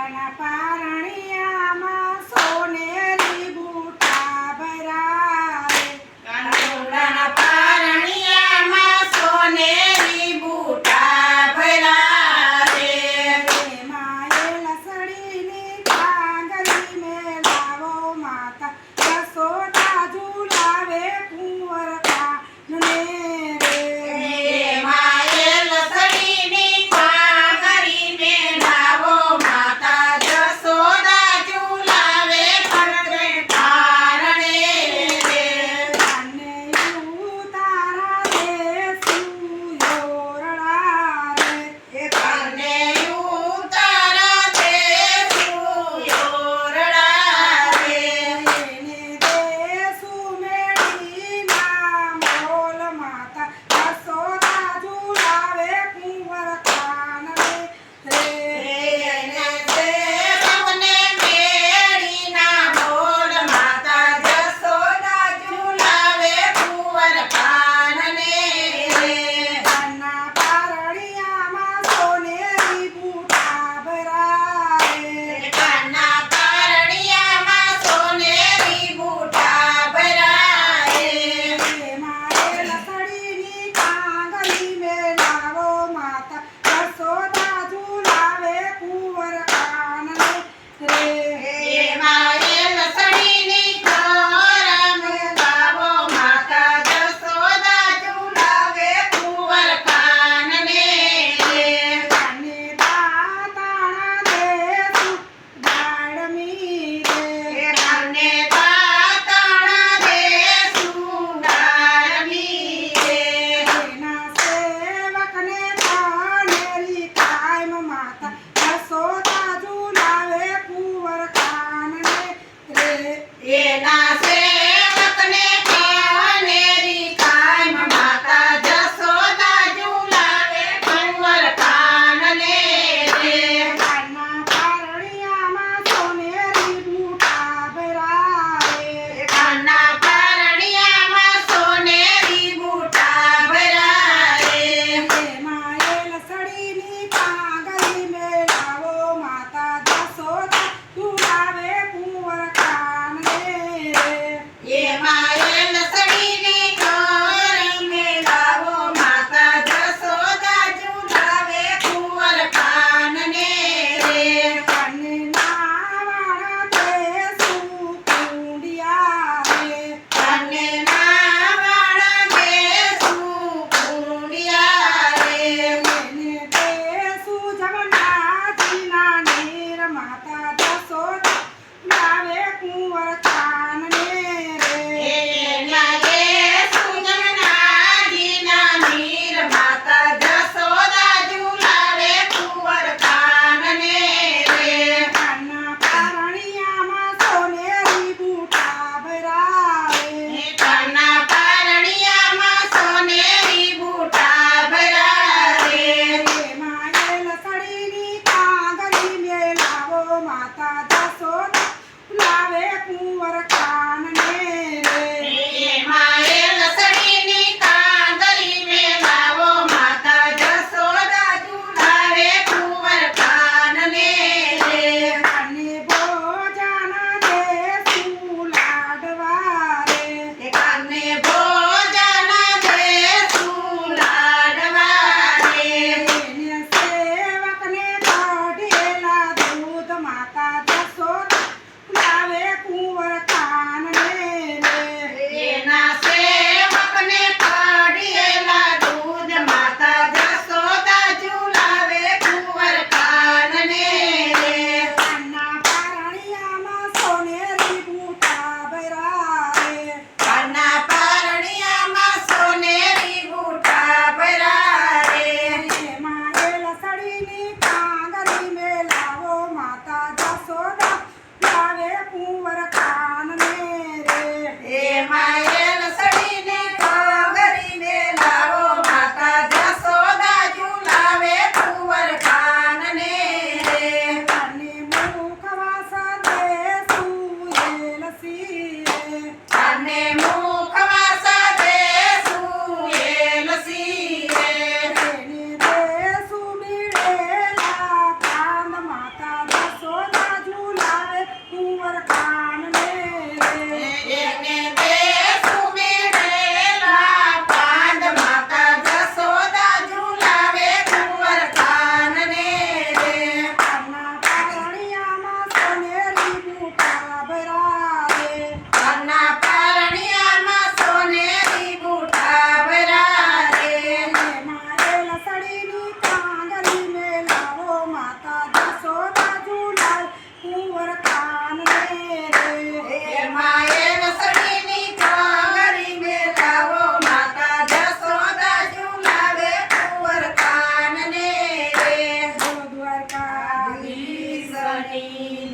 કાના પારણિયામાં સોનેરી બુટા ભરાવે. કાનુડાના પારણિયામાં સોનેરી બુટા ભરાવે. એમાં એ લસણીની ટાંગરી મેલાવો માતા જશોદા ઝુલાવે કુંવર કાનને રે. એમાં એ લસણીની ટાંગરી મેલાવો માતા જશોદા ઝુલાવે કુંવર કાનને રે. કાને ઉતારા દે સુયોરડા રે. એ કાને ઉતારા દે સુયોરડા રે. એને દેસુ મેળીના મોલ માતા જશોદા ઝુલાવે કુંવર કાનને રે. એને સેવકને મેળીના બોલ માતા જશોદા ઝુલાવે કુંવર કાનને રે. કાના પારણિયામાં સોનેરી બુટા ભરાવે. કાના પારણિયામાં સોનેરી બુટા ભરાવે. એમાં એ લસણીની ટાંગરી મેલાવો માતા જશોદા ઝુલાવે કુંવર કાનને રે. એમાં એ લસણીની ચોરા મેલાવો માતા જશોદા ઝુલાવે કુંવર કાનને રે. કાને દાતાણા દેસુ ગાળમી રે. કાને દાતાણા દેશું ડાળમી રે. એના સેવકને પાનેલી કાયમ માતા જશોદા ઝુલાવે કુંવર કાનને રે. એના સેવકને કાનેરી કાયમ માતા જશોદા ઝુલાવે કુંવર કાનને રે. કાના પારણિયામાં સોનેરી બુટા ભરાવે. કાના પારણિયામાં સોનેરી બુટા ભરાવે. એમાં એ લસણીની ટાંગરી મેલાવો માતા જશોદા ઝુલાવે કુંવર કાનને રે. એમાં એ લસણીની ચોર મેલાવો માતા જશોદા ઝુલાવે કુંવર કાનને રે. કાને નાવાણા દેસુ કુંડિયા રે. કાને નાવાણા દેશું કુંડિયા રે. એને દેસુ જમનાજીના નીર માતા જશોદા ઝુલાવે કુંવર કાનને રે. એના દેશું જમનાજીના નીર માતા જશોદા ઝુલાવે કુંવર કાનને રે. કાના પારણિયામાં સોનેરી બુટા ભરાવે. કાના પારણિયામાં સોનેરી બુટા ભરાવે. એમાં એ લસણીની ટાંગરી મેલાવો માતા જશોદા ઝુલાવે કુંવર કાનને રે. એમાં એ લસણીની કાંગરી મેલાવો માતા જશોદા ઝુલાવે કુંવર કાનને રે. કાને ભોજાના દેસુ લાડવા રે. કાને ભોજન દેશું લાડવા રે. એને સેવકને કાઢેલા દૂધ માતા જશોદા ઝુલાવે કુંવર કાનને માની